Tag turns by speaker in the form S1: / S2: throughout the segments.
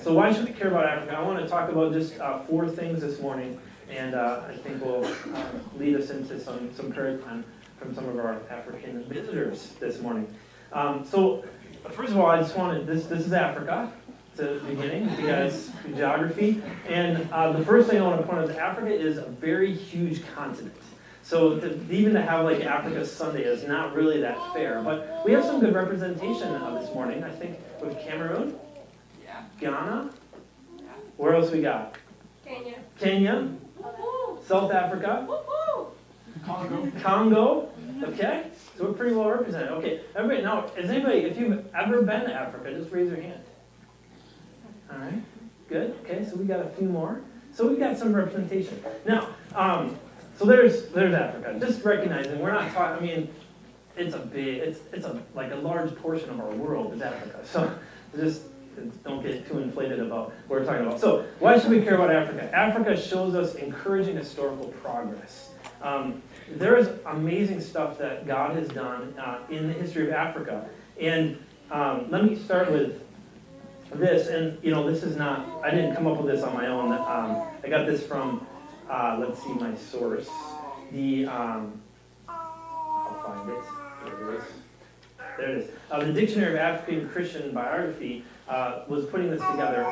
S1: So why should we care about Africa? I want to talk about just 4 things this morning, and I think will lead us into some prayer time from some of our African visitors this morning. So first of all, I just wanted, this is Africa. It's the beginning, you guys, geography. And the first thing I want to point out is Africa is a very huge continent. So even to have like Africa Sunday is not really that fair. But we have some good representation this morning. I think with Cameroon, Ghana, where else we got? Kenya, South Africa, Congo. Okay, so we're pretty well represented. Okay, everybody, now, if you've ever been to Africa, just raise your hand. All right, good. Okay, so we got a few more. So we've got some representation. Now, so there's Africa. Just recognizing we're not talking. I mean, it's like a large portion of our world is Africa. So just don't get too inflated about what we're talking about. So why should we care about Africa? Africa shows us encouraging historical progress. There is amazing stuff that God has done in the history of Africa. And let me start with this. And, this is not, I didn't come up with this on my own. I got this from, let's see my source. I'll find it. There it is. The Dictionary of African Christian Biography was putting this together,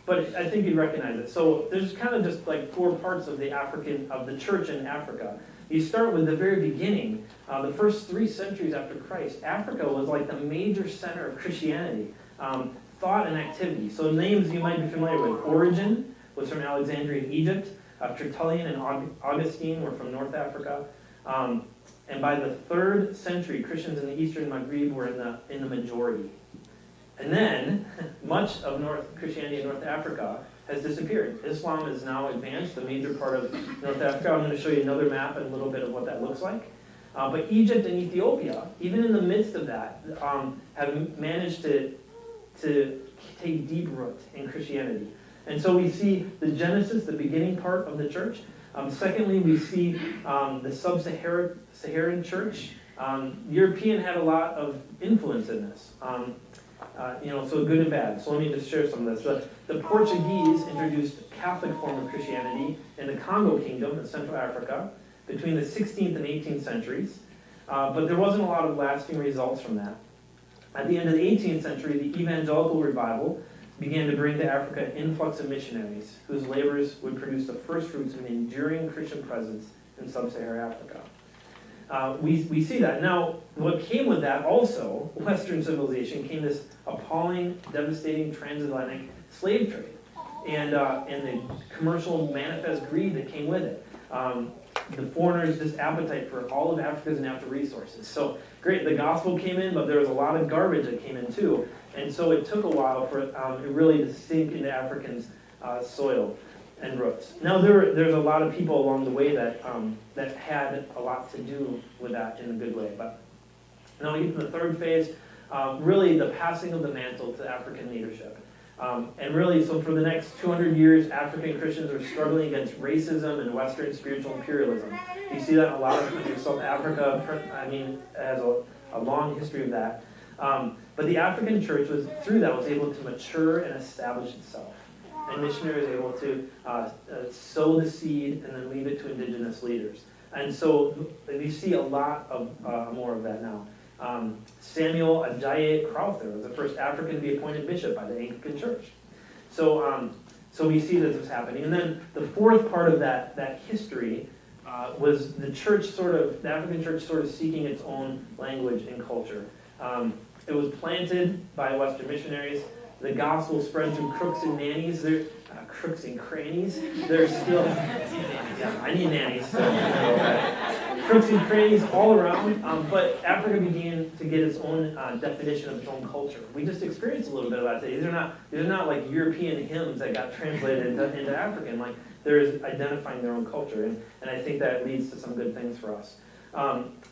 S1: but I think you'd recognize it. So there's kind of just like 4 parts of the church in Africa. You start with the very beginning, the first 3 centuries after Christ. Africa was like the major center of Christianity, thought and activity. So names you might be familiar with. Origen was from Alexandria in Egypt. Tertullian and Augustine were from North Africa. And by the 3rd century, Christians in the Eastern Maghreb were in the majority. And then, much of Christianity in North Africa has disappeared. Islam is now advanced, a major part of North Africa. I'm going to show you another map and a little bit of what that looks like. But Egypt and Ethiopia, even in the midst of that, have managed to take deep root in Christianity. And so we see the Genesis, the beginning part of the church. Secondly, we see the sub-Saharan church. European had a lot of influence in this. So good and bad. So let me just share some of this. The Portuguese introduced a Catholic form of Christianity in the Congo Kingdom in Central Africa between the 16th and 18th centuries. But there wasn't a lot of lasting results from that. At the end of the 18th century, the evangelical revival began to bring to Africa an influx of missionaries whose labors would produce the first fruits of an enduring Christian presence in sub-Saharan Africa. We see that. Now, what came with that also, Western civilization, came this appalling, devastating transatlantic slave trade and the commercial manifest greed that came with it. The foreigners' just appetite for all of Africa's natural resources. So, great, the gospel came in, but there was a lot of garbage that came in too. And so it took a while for it really to sink into Africans' soil and roots. Now there's a lot of people along the way that had a lot to do with that in a good way. But now we get to the 3rd phase, really the passing of the mantle to African leadership. And really, so for the next 200 years, African Christians are struggling against racism and Western spiritual imperialism. You see that in a lot of countries. South Africa, has a long history of that. But the African church was able to mature and establish itself. And missionaries were able to sow the seed and then leave it to indigenous leaders. And so we see a lot of more of that now. Samuel Ajayi Crowther was the first African to be appointed bishop by the Anglican Church. So we see that this is happening. And then the 4th part of that history was the African church sort of seeking its own language and culture. It was planted by Western missionaries. The gospel spread through crooks and nannies. Crooks and crannies. They're still, I need nannies. Crooks and crannies all around. But Africa began to get its own definition of its own culture. We just experienced a little bit of that today. These are not like European hymns that got translated into African. Like there's identifying their own culture, and I think that leads to some good things for us.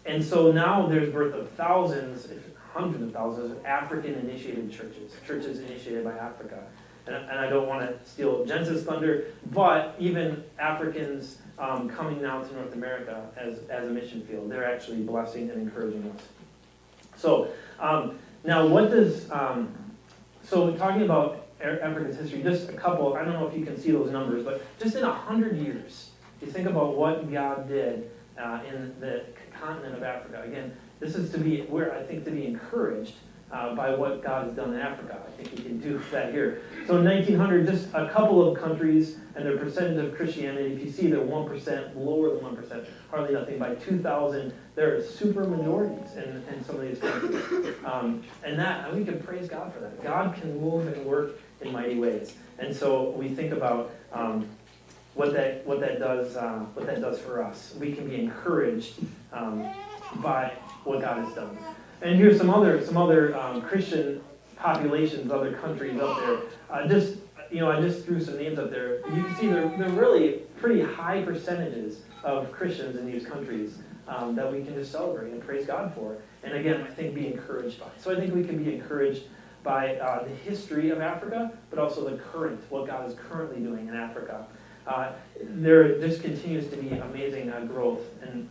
S1: And so now there's birth of thousands, hundreds of thousands of African-initiated churches initiated by Africa. And I don't want to steal Jensen's thunder, but even Africans coming now to North America as a mission field, they're actually blessing and encouraging us. So now what does, so talking about Africa's history, just a couple, I don't know if you can see those numbers, but just in 100 years, you think about what God did in the continent of Africa. Again, this is to be, I think, to be encouraged by what God has done in Africa. I think we can do that here. So in 1900, just a couple of countries and their percentage of Christianity, if you see they're 1%, lower than 1%, hardly nothing. By 2000, there are super majorities in some of these countries. And we can praise God for that. God can move and work in mighty ways. And so we think about what that does for us. We can be encouraged by what God has done. And here's some other Christian populations, other countries up there. I just threw some names up there. You can see they're really pretty high percentages of Christians in these countries that we can just celebrate and praise God for. And again, I think be encouraged by. So I think we can be encouraged by the history of Africa, but also the current, what God is currently doing in Africa. There just continues to be amazing growth and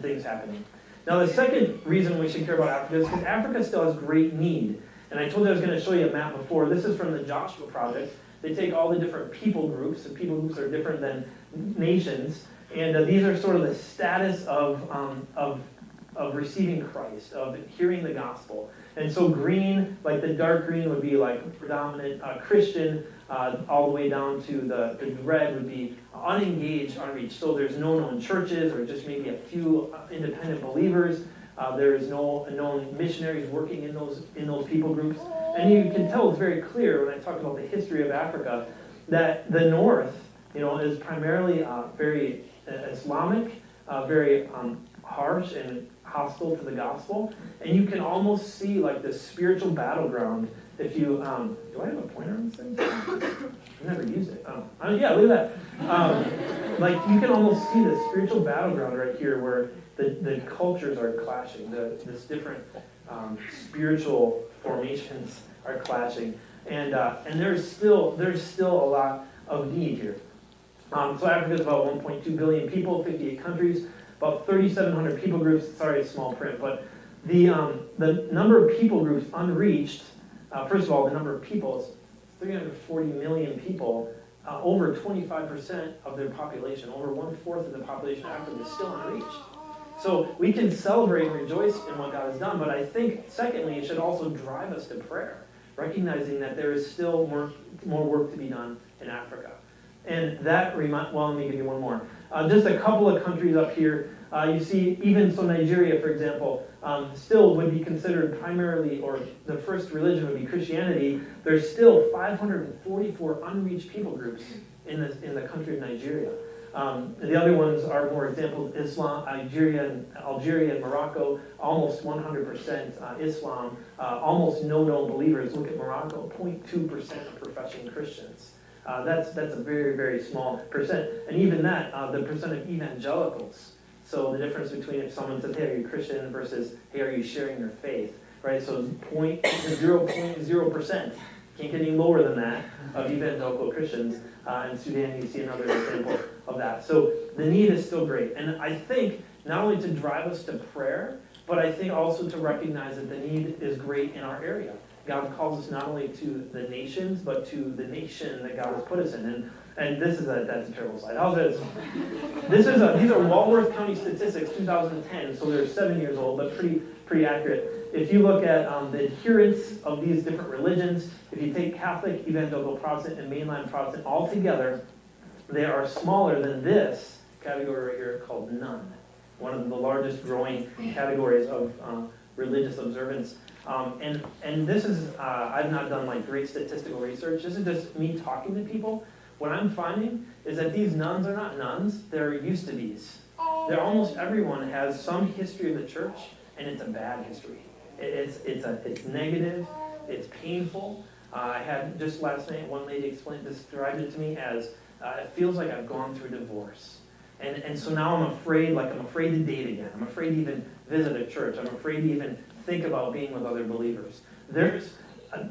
S1: things happening. Now, the second reason we should care about Africa is because Africa still has great need. And I told you I was going to show you a map before. This is from the Joshua Project. They take all the different people groups, and people groups are different than nations. And these are sort of the status of receiving Christ, of hearing the gospel. And so green, like the dark green would be like predominant Christian, all the way down to the red would be unengaged, unreached. So there's no known churches or just maybe a few independent believers. There is no known missionaries working in those people groups. And you can tell it's very clear when I talk about the history of Africa that the north, is primarily very Islamic, very harsh and hostile to the gospel. And you can almost see like this spiritual battleground. If you, do I have a pointer on this thing? I've never used it. Yeah, look at that. Like you can almost see the spiritual battleground right here where the cultures are clashing. This different spiritual formations are clashing. And there's still a lot of need here. So Africa is about 1.2 billion people, 58 countries, about 3,700 people groups. Sorry, it's small print, but the number of people groups unreached. First of all, the number of people is 340 million people. Over 25% of their population, over 1/4 of the population of Africa is still unreached. So we can celebrate and rejoice in what God has done, but I think, secondly, it should also drive us to prayer, recognizing that there is still more work to be done in Africa. And that let me give you one more. Just a couple of countries up here. You see, even so Nigeria, for example, still would be considered primarily, or the first religion would be Christianity. There's still 544 unreached people groups in the country of Nigeria. The other ones are more examples: Islam, Algeria, and Morocco, almost 100% Islam, almost no known believers. Look at Morocco, 0.2% of professing Christians. That's a very, very small percent. And even that, the percent of evangelicals. So the difference between if someone says, hey, are you Christian, versus, hey, are you sharing your faith? Right? So 0.0%. Can't get any lower than that of evangelical Christians. In Sudan, you see another example of that. So the need is still great. And I think not only to drive us to prayer, but I think also to recognize that the need is great in our area. God calls us not only to the nations, but to the nation that God has put us in. And that's a terrible slide. How's this? These are Walworth County statistics, 2010, so they're 7 years old, but pretty accurate. If you look at the adherents of these different religions, if you take Catholic, Evangelical Protestant, and Mainline Protestant all together, they are smaller than this category right here called none, one of the largest growing categories of religious observance. And this is, I've not done like great statistical research. This is just me talking to people. What I'm finding is that these nuns are not nuns, they're used to be's. They're almost everyone has some history of the church, and it's a bad history. It's negative, it's painful. I had just last night, one lady described it to me as, it feels like I've gone through divorce. And so now I'm afraid to date again. I'm afraid to even visit a church. I'm afraid to even think about being with other believers. There's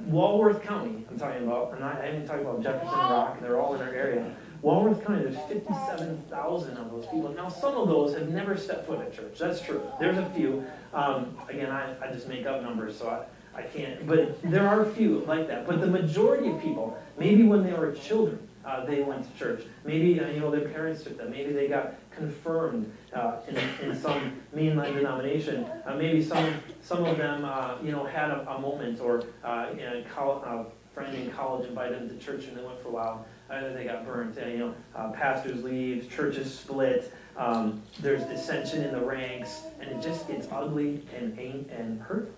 S1: Walworth County, I'm talking about, and I even talk about Jefferson Rock, they're all in our area. Walworth County, there's 57,000 of those people. Now, some of those have never stepped foot in a church. That's true. There's a few. Again, I just make up numbers, so I can't, but there are a few like that. But the majority of people, maybe when they were children, they went to church. Maybe, their parents took them. Maybe they got confirmed in some mainline denomination. Maybe some of them, had a moment, or a friend in college invited them to church and they went for a while. Either they got burnt. Pastors leave, churches split. There's dissension in the ranks, and it just gets ugly and hurtful.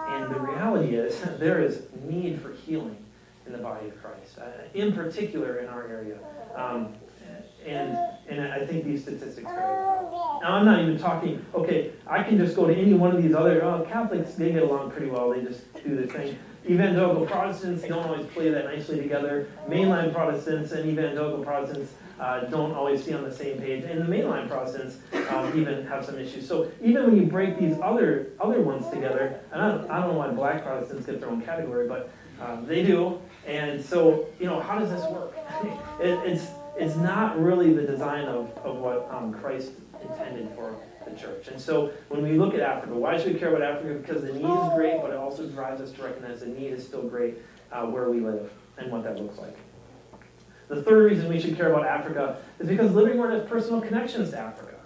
S1: And the reality is, there is need for healing in the body of Christ, in particular in our area. And I think these statistics are very well. Now, I'm not even talking, okay, I can just go to any one of these other, Catholics, they get along pretty well, they just do their thing. Evangelical Protestants don't always play that nicely together. Mainline Protestants and evangelical Protestants don't always see on the same page. And the mainline Protestants even have some issues. So even when you break these other ones together, and I don't know why black Protestants get their own category, but they do. And so, how does this work? It's not really the design of what Christ intended for the church. And so when we look at Africa, why should we care about Africa? Because the need is great, but it also drives us to recognize the need is still great where we live and what that looks like. The third reason we should care about Africa is because Living Word has personal connections to Africa.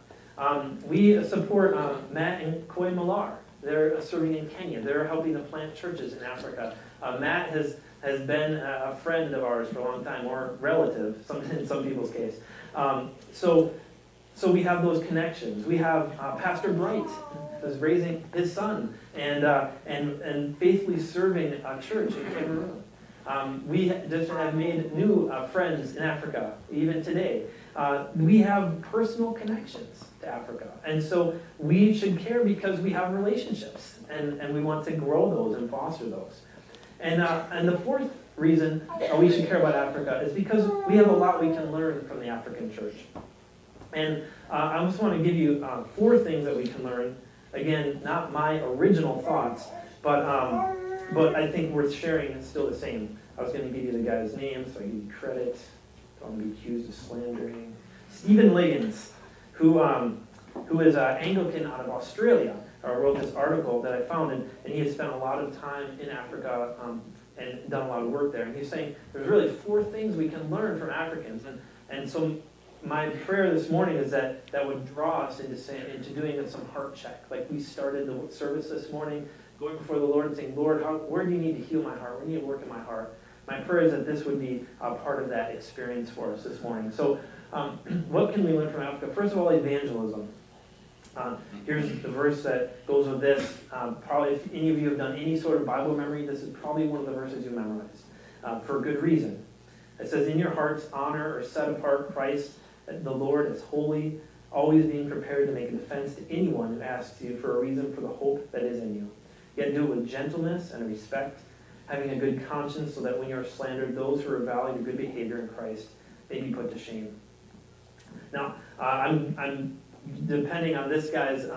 S1: We support Matt and Koi Malar. They're serving in Kenya. They're helping to plant churches in Africa. Matt has been a friend of ours for a long time, or relative, in some people's case. So we have those connections. We have Pastor Bright, who's raising his son and faithfully serving a church in Cameroon. We just have made new friends in Africa, even today. We have personal connections to Africa. And so we should care because we have relationships, and we want to grow those and foster those. And the fourth reason we should care about Africa is because we have a lot we can learn from the African church. And I just want to give you 4 things that we can learn. Again, not my original thoughts, but I think worth sharing. It's still the same. I was going to give you the guy's name, so I give you credit. Don't be accused of slandering. Stephen Liggins, who is an Anglican out of Australia, wrote this article that I found, and he has spent a lot of time in Africa and done a lot of work there. And he's saying there's really 4 things we can learn from Africans. And so my prayer this morning is that would draw us into doing some heart check. Like we started the service this morning, going before the Lord and saying, Lord, where do you need to heal my heart? Where do you need to work in my heart? My prayer is that this would be a part of that experience for us this morning. So what can we learn from Africa? First of all, evangelism. Here's the verse that goes with this. Probably if any of you have done any sort of Bible memory, this is probably one of the verses you memorized for good reason. It says, in your hearts honor or set apart Christ, the Lord, as holy, always being prepared to make a defense to anyone who asks you for a reason for the hope that is in you. Yet do it with gentleness and respect, having a good conscience, so that when you are slandered, those who revile your good behavior in Christ may be put to shame. Now, I'm depending on this guy's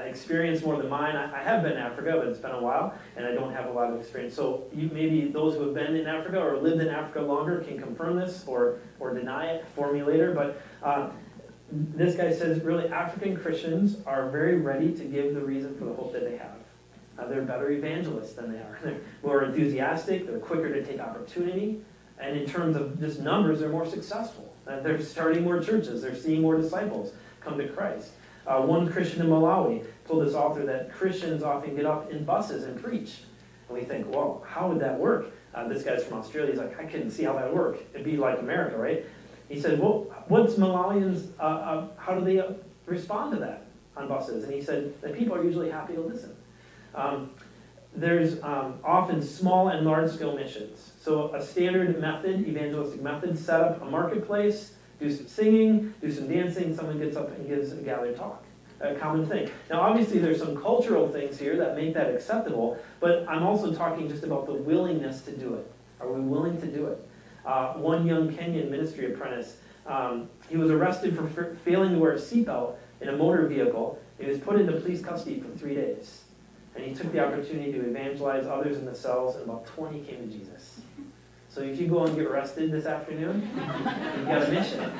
S1: experience more than mine. I have been in Africa, but it's been a while, and I don't have a lot of experience. So maybe those who have been in Africa or lived in Africa longer can confirm this or deny it for me later. But this guy says, really, African Christians are very ready to give the reason for the hope that they have. They're better evangelists than they are. They're more enthusiastic. They're quicker to take opportunity. And in terms of just numbers, they're more successful. They're starting more churches. They're seeing more disciples come to Christ. One Christian in Malawi told this author that Christians often get up in buses and preach. And we think, well, how would that work? This guy's from Australia. He's like, I couldn't see how that would work. It'd be like America, right? He said, well, what's Malawians, how do they respond to that on buses? And he said that people are usually happy to listen. There's often small and large-scale missions. So a standard method, evangelistic method, set up a marketplace, do some singing, do some dancing, someone gets up and gives a gathered talk. A common thing. Now, obviously, there's some cultural things here that make that acceptable, but I'm also talking just about the willingness to do it. Are we willing to do it? One young Kenyan ministry apprentice, he was arrested for failing to wear a seatbelt in a motor vehicle. He was put into police custody for 3 days. And he took the opportunity to evangelize others in the cells, and about 20 came to Jesus. So if you go and get arrested this afternoon, you've got a mission.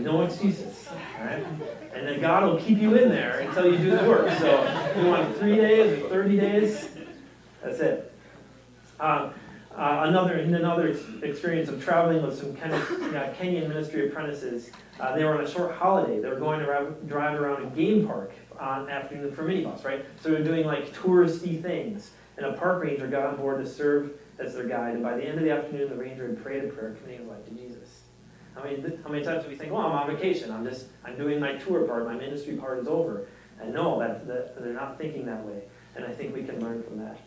S1: No excuses. All right? And then God will keep you in there until you do the work. So if you want 3 days or 30 days, That's it. Another experience of traveling with some Kenyan ministry apprentices. They were on a short holiday. They were going to drive around a game park after for minibus, right? So they were doing like touristy things. And a park ranger got on board to serve as their guide. And by the end of the afternoon, the ranger had prayed a prayer committing his life to Jesus. How many times do we think, well, I'm on vacation. I'm doing my tour part. My ministry part is over. And no, they're not thinking that way. And I think we can learn from that.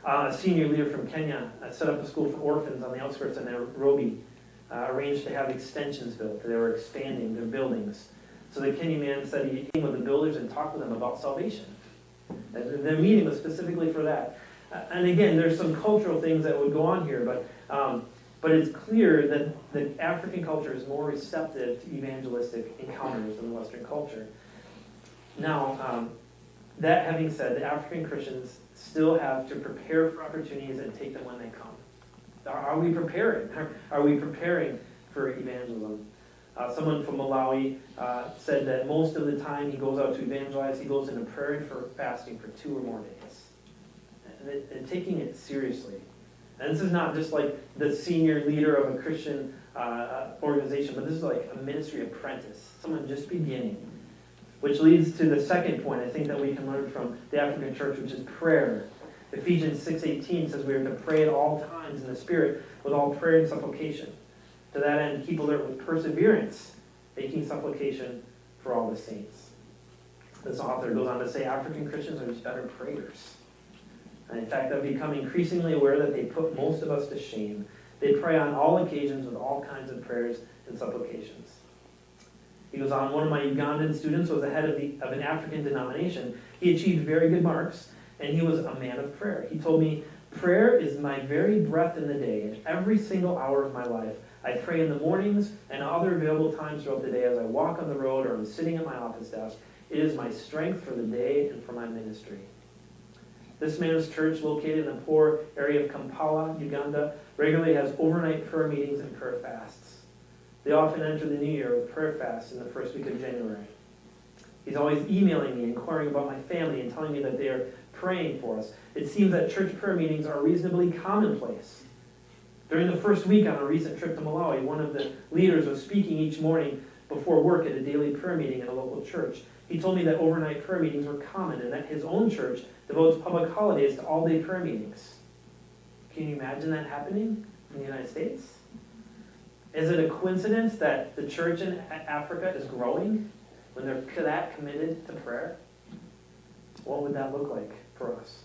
S1: A senior leader from Kenya set up a school for orphans on the outskirts of Nairobi, arranged to have extensions built. They were expanding their buildings. So the Kenyan man said he came with the builders and talked with them about salvation. And the meeting was specifically for that. And again, there's some cultural things that would go on here, but it's clear that the African culture is more receptive to evangelistic encounters than Western culture. Now, that having said, the African Christians still have to prepare for opportunities and take them when they come. Are we preparing? Are we preparing for evangelism? Someone from Malawi said that most of the time he goes out to evangelize, he goes into prayer and for fasting for 2 or more days. And taking it seriously. And this is not just like the senior leader of a Christian organization, but this is like a ministry apprentice, someone just beginning. Which leads to the second point I think that we can learn from the African church, which is prayer. Ephesians 6:18 says we are to pray at all times in the Spirit with all prayer and supplication. To that end, keep alert with perseverance, making supplication for all the saints. This author goes on to say African Christians are just better prayers. And in fact, I've become increasingly aware that they put most of us to shame. They pray on all occasions with all kinds of prayers and supplications. He goes on, one of my Ugandan students was the head of an African denomination. He achieved very good marks, and he was a man of prayer. He told me, prayer is my very breath in the day, and every single hour of my life. I pray in the mornings and other available times throughout the day as I walk on the road or I'm sitting at my office desk. It is my strength for the day and for my ministry. This man's church, located in the poor area of Kampala, Uganda, regularly has overnight prayer meetings and prayer fasts. They often enter the new year with prayer fasts in the first week of January. He's always emailing me, inquiring about my family, and telling me that they are praying for us. It seems that church prayer meetings are reasonably commonplace. During the first week on a recent trip to Malawi, one of the leaders was speaking each morning before work at a daily prayer meeting at a local church. He told me that overnight prayer meetings were common and that his own church devotes public holidays to all-day prayer meetings. Can you imagine that happening in the United States? Is it a coincidence that the church in Africa is growing when they're that committed to prayer? What would that look like for us?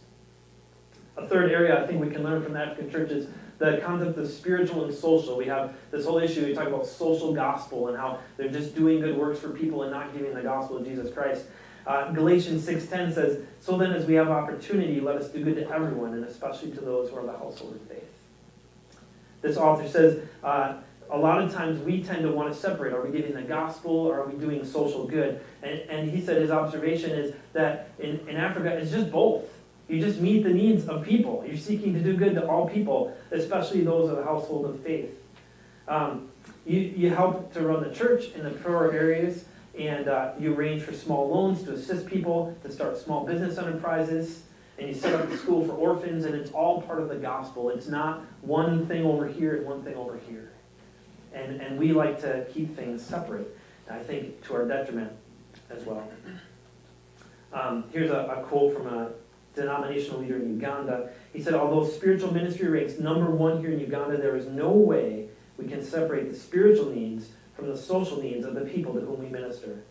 S1: A third area I think we can learn from the African church is the concept of spiritual and social. We have this whole issue, we talk about social gospel and how they're just doing good works for people and not giving the gospel of Jesus Christ. Galatians 6:10 says, so then as we have opportunity, let us do good to everyone, and especially to those who are the household of faith. This author says, a lot of times we tend to want to separate. Are we giving the gospel or are we doing social good? And he said his observation is that in Africa, it's just both. You just meet the needs of people. You're seeking to do good to all people, especially those of the household of faith. You help to run the church in the poorer areas, and you arrange for small loans to assist people to start small business enterprises, and you set up a school for orphans, and it's all part of the gospel. It's not one thing over here and one thing over here. And we like to keep things separate, and I think to our detriment as well. Here's a quote from a denominational leader in Uganda. He said, although spiritual ministry ranks #1 here in Uganda, there is no way we can separate the spiritual needs from the social needs of the people to whom we minister.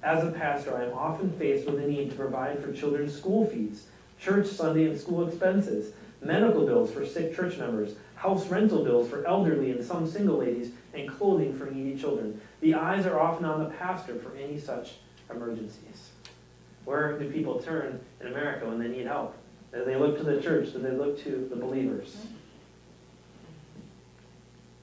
S1: As a pastor, I am often faced with the need to provide for children's school fees, church Sunday and school expenses, medical bills for sick church members, house rental bills for elderly and some single ladies, and clothing for needy children. The eyes are often on the pastor for any such emergencies. Where do people turn in America when they need help? Do they look to the church? Do they look to the believers?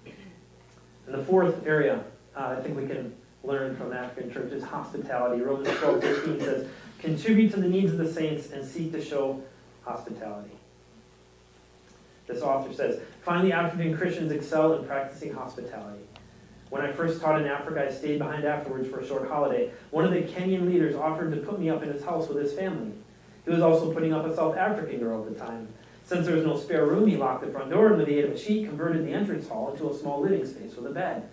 S1: And the fourth area I think we can learn from the African church is hospitality. Romans 12:15 says, contribute to the needs of the saints and seek to show hospitality. This author says, finally, African Christians excel in practicing hospitality. When I first taught in Africa, I stayed behind afterwards for a short holiday. One of the Kenyan leaders offered to put me up in his house with his family. He was also putting up a South African girl at the time. Since there was no spare room, he locked the front door and with the aid of a sheet converted the entrance hall into a small living space with a bed.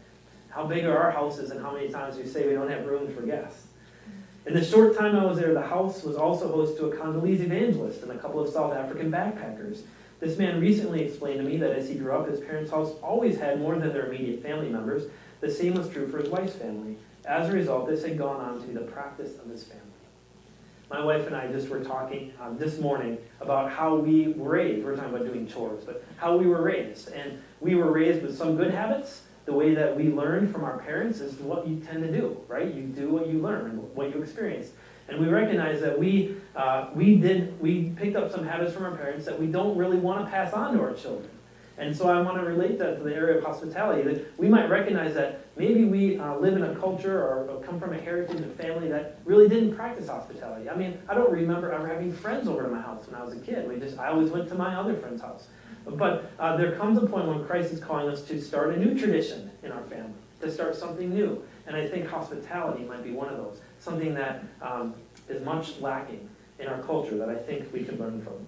S1: How big are our houses and how many times we say we don't have room for guests? In the short time I was there, the house was also host to a Congolese evangelist and a couple of South African backpackers. This man recently explained to me that as he grew up, his parents' house always had more than their immediate family members. The same was true for his wife's family. As a result, this had gone on to be the practice of his family. My wife and I just were talking this morning about how we were raised. We're talking about doing chores, but how we were raised. And we were raised with some good habits. The way that we learned from our parents is what you tend to do, right? You do what you learn, what you experience. And we recognize that we picked up some habits from our parents that we don't really want to pass on to our children. And so I want to relate that to the area of hospitality, that we might recognize that maybe we live in a culture or come from a heritage and family that really didn't practice hospitality. I mean, I don't remember ever having friends over to my house when I was a kid. I always went to my other friend's house. But there comes a point when Christ is calling us to start a new tradition in our family, to start something new. And I think hospitality might be one of those, something that is much lacking in our culture that I think we could learn from.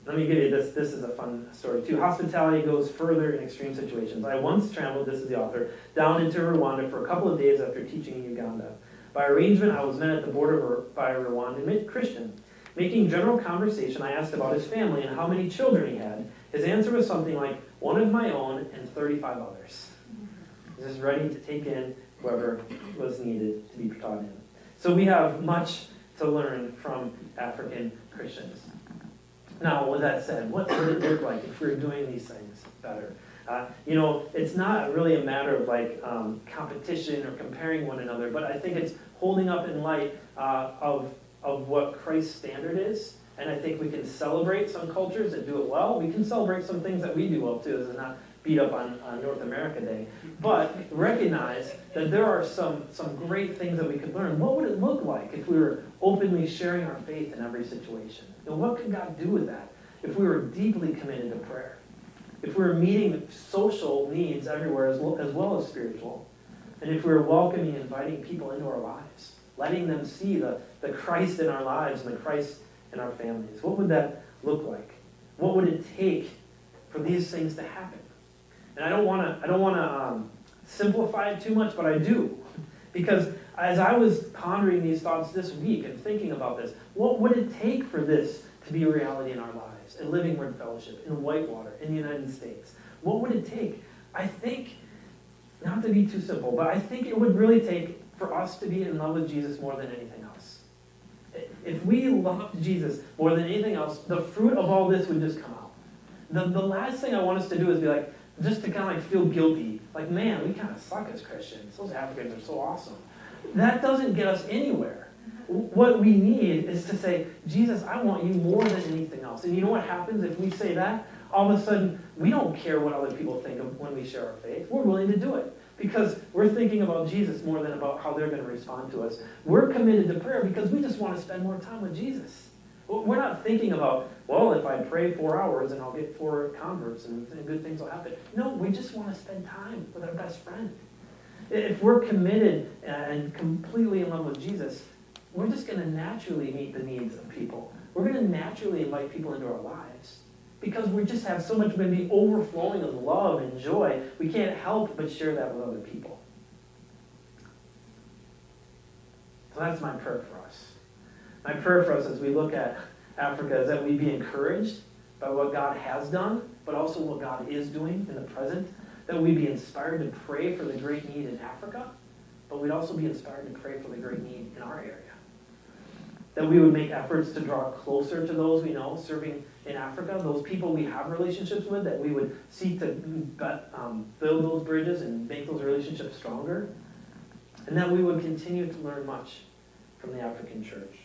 S1: Let me give you this. This is a fun story too. Hospitality goes further in extreme situations. I once traveled, this is the author, down into Rwanda for a couple of days after teaching in Uganda. By arrangement, I was met at the border by a Rwandan Christian. Making general conversation, I asked about his family and how many children he had. His answer was something like, one of my own and 35 others. He was ready to take in whoever was needed to be taught in. So we have much to learn from African Christians. Now, with that said, what would it look like if we were doing these things better? It's not really a matter of competition or comparing one another, but I think it's holding up in light of what Christ's standard is. And I think we can celebrate some cultures that do it well. We can celebrate some things that we do well too. This is not beat up on North America Day. But recognize that there are some great things that we could learn. What would it look like if we were openly sharing our faith in every situation? What could God do with that if we were deeply committed to prayer? If we were meeting social needs everywhere as well as spiritual? And if we were welcoming and inviting people into our lives? Letting them see the Christ in our lives and the Christ in our families. What would that look like? What would it take for these things to happen? And I don't want to simplify it too much, but I do. Because as I was pondering these thoughts this week and thinking about this, what would it take for this to be a reality in our lives, in Living Word Fellowship, in Whitewater, in the United States? What would it take? I think, not to be too simple, but I think it would really take for us to be in love with Jesus more than anything else. If we loved Jesus more than anything else, the fruit of all this would just come out. The last thing I want us to do is be like, just to kind of feel guilty. Like, man, we kind of suck as Christians. Those Africans are so awesome. That doesn't get us anywhere. What we need is to say, Jesus, I want you more than anything else. And you know what happens if we say that? All of a sudden, we don't care what other people think of when we share our faith. We're willing to do it. Because we're thinking about Jesus more than about how they're going to respond to us. We're committed to prayer because we just want to spend more time with Jesus. We're not thinking about, well, if I pray 4 hours and I'll get 4 converts and good things will happen. No, we just want to spend time with our best friend. If we're committed and completely in love with Jesus, we're just going to naturally meet the needs of people. We're going to naturally invite people into our lives. Because we just have so much, maybe overflowing of love and joy, we can't help but share that with other people. So that's my prayer for us. My prayer for us as we look at Africa is that we be encouraged by what God has done, but also what God is doing in the present. That we be inspired to pray for the great need in Africa, but we'd also be inspired to pray for the great need in our area. That we would make efforts to draw closer to those we know serving in Africa, those people we have relationships with, that we would seek to build those bridges and make those relationships stronger. And that we would continue to learn much from the African church.